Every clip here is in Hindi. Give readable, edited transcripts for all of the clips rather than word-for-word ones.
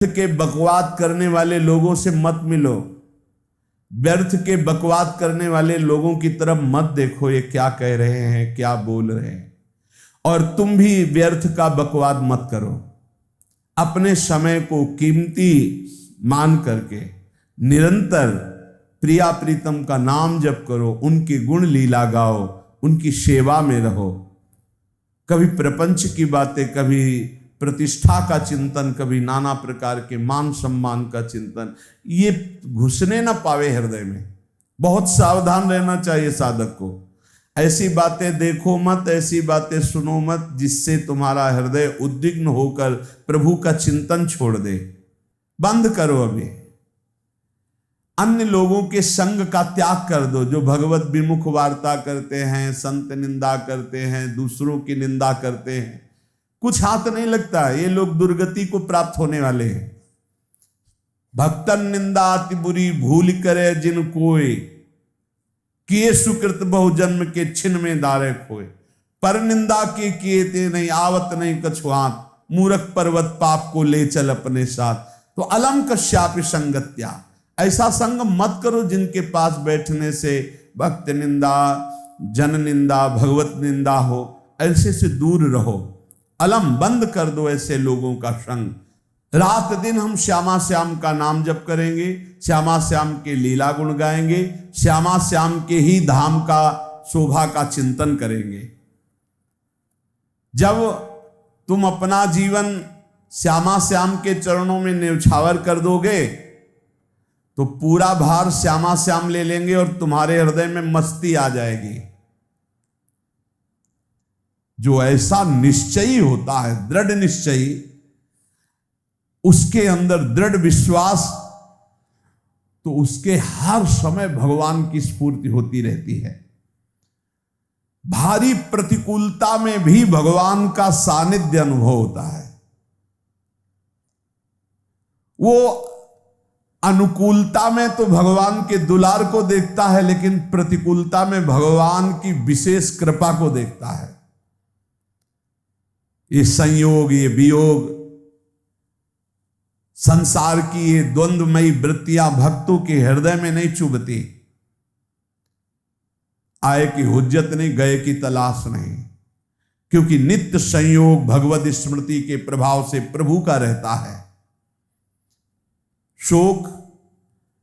के बकवाद करने वाले लोगों से मत मिलो, व्यर्थ के बकवाद करने वाले लोगों की तरफ मत देखो, ये क्या कह रहे हैं, क्या बोल रहे हैं। और तुम भी व्यर्थ का बकवाद मत करो। अपने समय को कीमती मान करके निरंतर प्रिया प्रीतम का नाम जप करो, उनकी गुण लीला गाओ, उनकी सेवा में रहो। कभी प्रपंच की बातें, कभी प्रतिष्ठा का चिंतन, कभी नाना प्रकार के मान सम्मान का चिंतन, ये घुसने ना पावे हृदय में। बहुत सावधान रहना चाहिए साधक को। ऐसी बातें देखो मत, ऐसी बातें सुनो मत जिससे तुम्हारा हृदय उद्विग्न होकर प्रभु का चिंतन छोड़ दे। बंद करो। अभी अन्य लोगों के संग का त्याग कर दो, जो भगवत विमुख वार्ता करते हैं, संत निंदा करते हैं, दूसरों की निंदा करते हैं। कुछ हाथ नहीं लगता, ये लोग दुर्गति को प्राप्त होने वाले हैं। भक्तन निंदा अति बुरी भूल करे जिन कोय, किए सुकृत बहु जन्म के छिन में दारे खोए। पर निंदा के किए ते नहीं, आवत नहीं कछु हाथ, मूर्ख पर्वत पाप को ले चल अपने साथ। तो अलम कश्यापि संगत्या, ऐसा संग मत करो जिनके पास बैठने से भक्त निंदा, जन निंदा, भगवत निंदा हो। ऐसे से दूर रहो। अलम, बंद कर दो ऐसे लोगों का संग। रात दिन हम श्यामा श्याम का नाम जप करेंगे, श्यामा श्याम के लीला गुण गाएंगे, श्यामा श्याम के ही धाम का शोभा का चिंतन करेंगे। जब तुम अपना जीवन श्यामा श्याम के चरणों में न्यौछावर कर दोगे तो पूरा भार श्यामा श्याम ले लेंगे और तुम्हारे हृदय में मस्ती आ जाएगी। जो ऐसा निश्चयी होता है, दृढ़ निश्चयी, उसके अंदर दृढ़ विश्वास, तो उसके हर समय भगवान की स्फूर्ति होती रहती है। भारी प्रतिकूलता में भी भगवान का सानिध्य अनुभव होता है। वो अनुकूलता में तो भगवान के दुलार को देखता है, लेकिन प्रतिकूलता में भगवान की विशेष कृपा को देखता है। ये संयोग, ये वियोग, संसार की ये द्वंद्वमयी वृत्तियां भक्तों के हृदय में नहीं चुभती। आए की हुज्जत नहीं, गए की तलाश नहीं, क्योंकि नित्य संयोग भगवत स्मृति के प्रभाव से प्रभु का रहता है। शोक,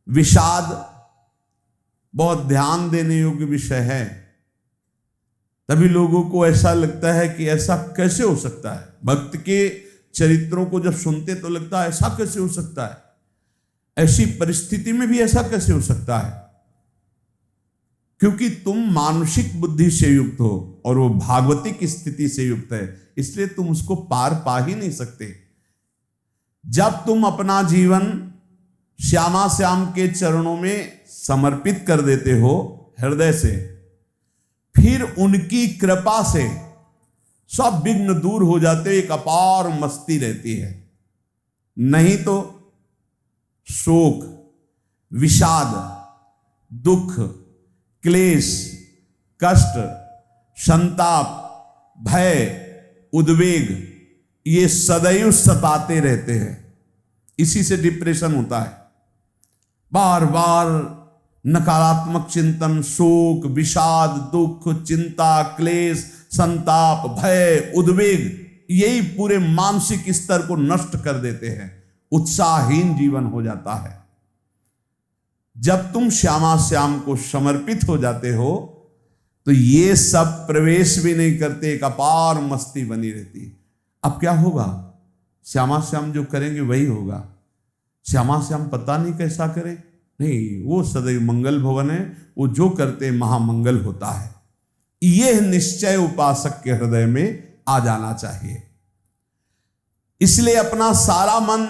विषाद बहुत ध्यान देने योग्य विषय है। तभी लोगों को ऐसा लगता है कि ऐसा कैसे हो सकता है। भक्त के चरित्रों को जब सुनते तो लगता है ऐसा कैसे हो सकता है, ऐसी परिस्थिति में भी ऐसा कैसे हो सकता है। क्योंकि तुम मानसिक बुद्धि से युक्त हो और वो भागवतिक स्थिति से युक्त है, इसलिए तुम उसको पार पा ही नहीं सकते। जब तुम अपना जीवन श्यामा श्याम के चरणों में समर्पित कर देते हो हृदय से, फिर उनकी कृपा से सब विघ्न दूर हो जाते, एक अपार मस्ती रहती है। नहीं तो शोक, विषाद, दुख, क्लेश, कष्ट, संताप, भय, उद्वेग, ये सदैव सताते रहते हैं। इसी से डिप्रेशन होता है। बार बार नकारात्मक चिंतन, शोक, विषाद, दुख, चिंता, क्लेश, संताप, भय, उद्वेग, यही पूरे मानसिक स्तर को नष्ट कर देते हैं। उत्साहहीन जीवन हो जाता है। जब तुम श्यामा श्याम को समर्पित हो जाते हो तो ये सब प्रवेश भी नहीं करते, एक अपार मस्ती बनी रहती है। अब क्या होगा? श्यामा श्याम जो करेंगे वही होगा। श्यामा श्याम पता नहीं कैसा करें, नहीं, वो सदैव मंगल भवन है, वो जो करते महामंगल होता है। यह निश्चय उपासक के हृदय में आ जाना चाहिए। इसलिए अपना सारा मन,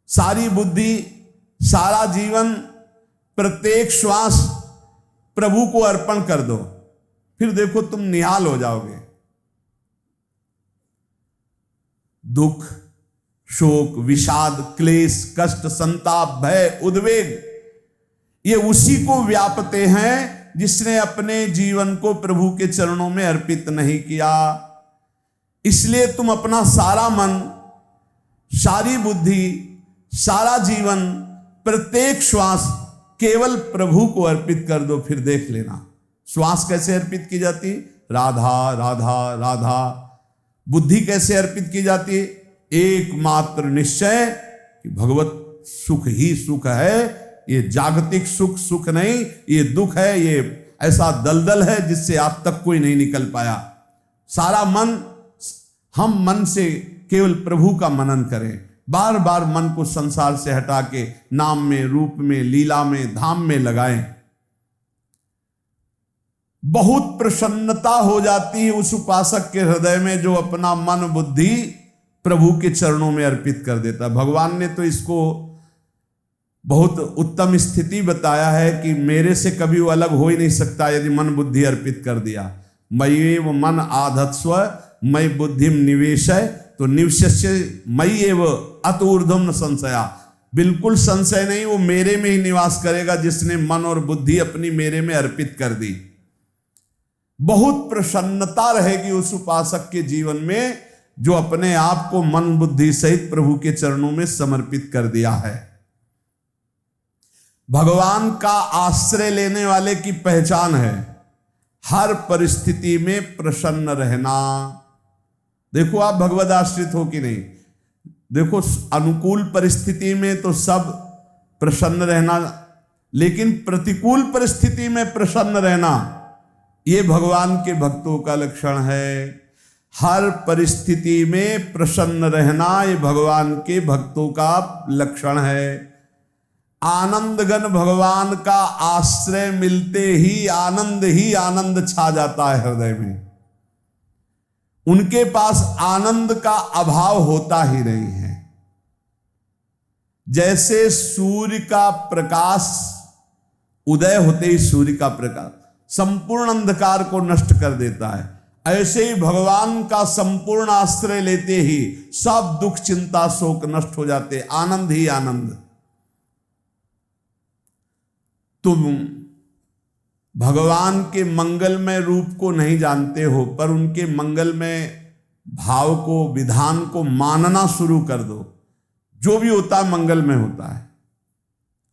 सारी बुद्धि, सारा जीवन, प्रत्येक श्वास प्रभु को अर्पण कर दो। फिर देखो तुम निहाल हो जाओगे। दुख, शोक, विषाद, क्लेश, कष्ट, संताप, भय, उद्वेग, ये उसी को व्यापते हैं जिसने अपने जीवन को प्रभु के चरणों में अर्पित नहीं किया। इसलिए तुम अपना सारा मन सारी बुद्धि, सारा जीवन, प्रत्येक श्वास केवल प्रभु को अर्पित कर दो, फिर देख लेना श्वास कैसे अर्पित की जाती, राधा राधा राधा। बुद्धि कैसे अर्पित की जाती है, एकमात्र निश्चय कि भगवत सुख ही सुख है, ये जागतिक सुख सुख नहीं, ये दुख है, ये ऐसा दलदल है जिससे आज तक कोई नहीं निकल पाया। सारा मन, हम मन से केवल प्रभु का मनन करें, बार बार मन को संसार से हटा के नाम में, रूप में, लीला में, धाम में लगाएं। बहुत प्रसन्नता हो जाती है उस उपासक के हृदय में जो अपना मन बुद्धि प्रभु के चरणों में अर्पित कर देता। भगवान ने तो इसको बहुत उत्तम स्थिति बताया है कि मेरे से कभी वो अलग हो ही नहीं सकता यदि मन बुद्धि अर्पित कर दिया। मयि वो मन आधत्स्व मयि बुद्धिम निवेशय, तो निवश्य मयि एव अत ऊर्ध्वम न संशया, बिल्कुल संशय नहीं, वो मेरे में ही निवास करेगा जिसने मन और बुद्धि अपनी मेरे में अर्पित कर दी। बहुत प्रसन्नता रहेगी उस उपासक के जीवन में जो अपने आप को मन बुद्धि सहित प्रभु के चरणों में समर्पित कर दिया है। भगवान का आश्रय लेने वाले की पहचान है हर परिस्थिति में प्रसन्न रहना। देखो आप भगवद आश्रित हो कि नहीं, देखो अनुकूल परिस्थिति में तो सब प्रसन्न रहना, लेकिन प्रतिकूल परिस्थिति में प्रसन्न रहना ये भगवान के भक्तों का लक्षण है। हर परिस्थिति में प्रसन्न रहना ये भगवान के भक्तों का लक्षण है। आनंदगन भगवान का आश्रय मिलते ही आनंद छा जाता है हृदय में। उनके पास आनंद का अभाव होता ही नहीं है। जैसे सूर्य का प्रकाश उदय होते ही सूर्य का प्रकाश संपूर्ण अंधकार को नष्ट कर देता है, ऐसे ही भगवान का संपूर्ण आश्रय लेते ही सब दुख चिंता शोक नष्ट हो जाते, आनंद ही आनंद। तुम भगवान के मंगलमय रूप को नहीं जानते हो, पर उनके मंगलमय भाव को, विधान को मानना शुरू कर दो। जो भी होता है मंगलमय होता है।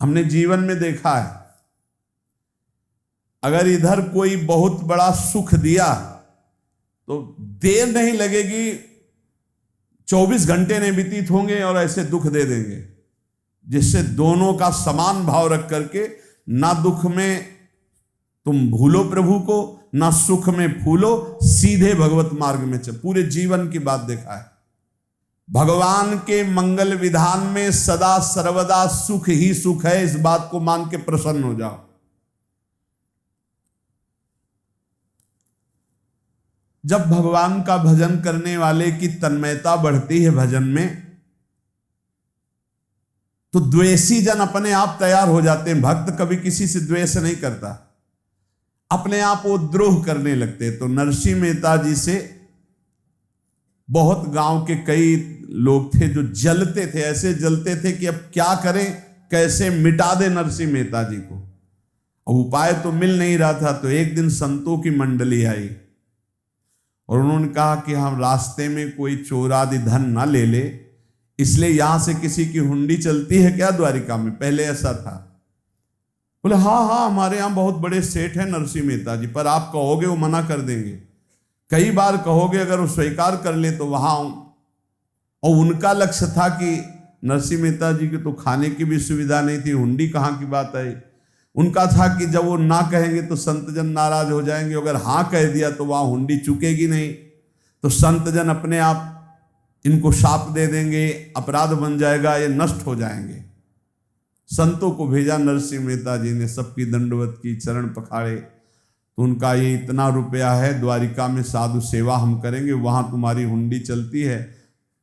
हमने जीवन में देखा है, अगर इधर कोई बहुत बड़ा सुख दिया तो देर नहीं लगेगी, 24 घंटे नहीं व्यतीत होंगे और ऐसे दुख दे देंगे, जिससे दोनों का समान भाव रख करके ना दुख में तुम भूलो प्रभु को, ना सुख में फूलो, सीधे भगवत मार्ग में चल। पूरे जीवन की बात देखा है, भगवान के मंगल विधान में सदा सर्वदा सुख ही सुख है, इस बात को मान के प्रसन्न हो जाओ। जब भगवान का भजन करने वाले की तन्मयता बढ़ती है भजन में, तो द्वेषी जन अपने आप तैयार हो जाते हैं। भक्त कभी किसी से द्वेष नहीं करता, अपने आप वो द्रोह करने लगते। तो नरसिंह मेहता जी से बहुत गांव के कई लोग थे जो जलते थे, ऐसे जलते थे कि अब क्या करें, कैसे मिटा दे नरसिंह मेहता जी को। अब उपाय तो मिल नहीं रहा था। तो एक दिन संतों की मंडली आई और उन्होंने कहा कि हम रास्ते में कोई चोर आदि धन ना ले ले, इसलिए यहां से किसी की हुंडी चलती है क्या द्वारिका में? पहले ऐसा था। बोले हाँ हमारे यहां बहुत बड़े सेठ हैं नरसिंह मेहता जी, पर आप कहोगे वो मना कर देंगे। कई बार कहोगे, अगर वो स्वीकार कर ले तो वहां। और उनका लक्ष्य था कि नरसिंह मेहता जी की तो खाने की भी सुविधा नहीं थी, हुंडी कहाँ की बात आई। उनका था कि जब वो ना कहेंगे तो संतजन नाराज हो जाएंगे, अगर हाँ कह दिया तो वहां हुंडी चुकेगी नहीं, तो संतजन अपने आप इनको शाप दे देंगे, अपराध बन जाएगा, ये नष्ट हो जाएंगे। संतों को भेजा नरसिंह मेहता जी ने, सबकी दंडवत की, चरण पखाड़े। तो उनका ये इतना रुपया है, द्वारिका में साधु सेवा हम करेंगे, वहां तुम्हारी हुंडी चलती है,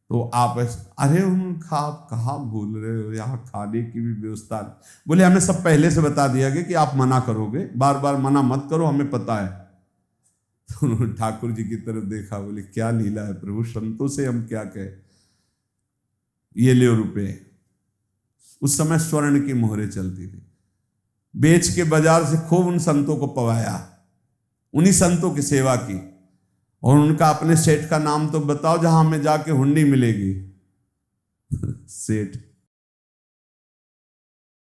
तो आप अरे उनका आप कहाँ भूल रहे हो, यहाँ खाने की भी व्यवस्था नहीं। बोले हमें सब पहले से बता दिया गया कि आप मना करोगे, बार बार मना मत करो, हमें पता है। तो उन्होंने ठाकुर जी की तरफ देखा, बोले क्या लीला है प्रभु, संतों से हम क्या कहें, ये ले रुपये। उस समय स्वर्ण की मोहरें चलती थी, बेच के बाजार से खूब उन संतों को पवाया, उन्हीं संतों की सेवा की। और उनका अपने सेठ का नाम तो बताओ जहां हमें जाके हुंडी मिलेगी। सेठ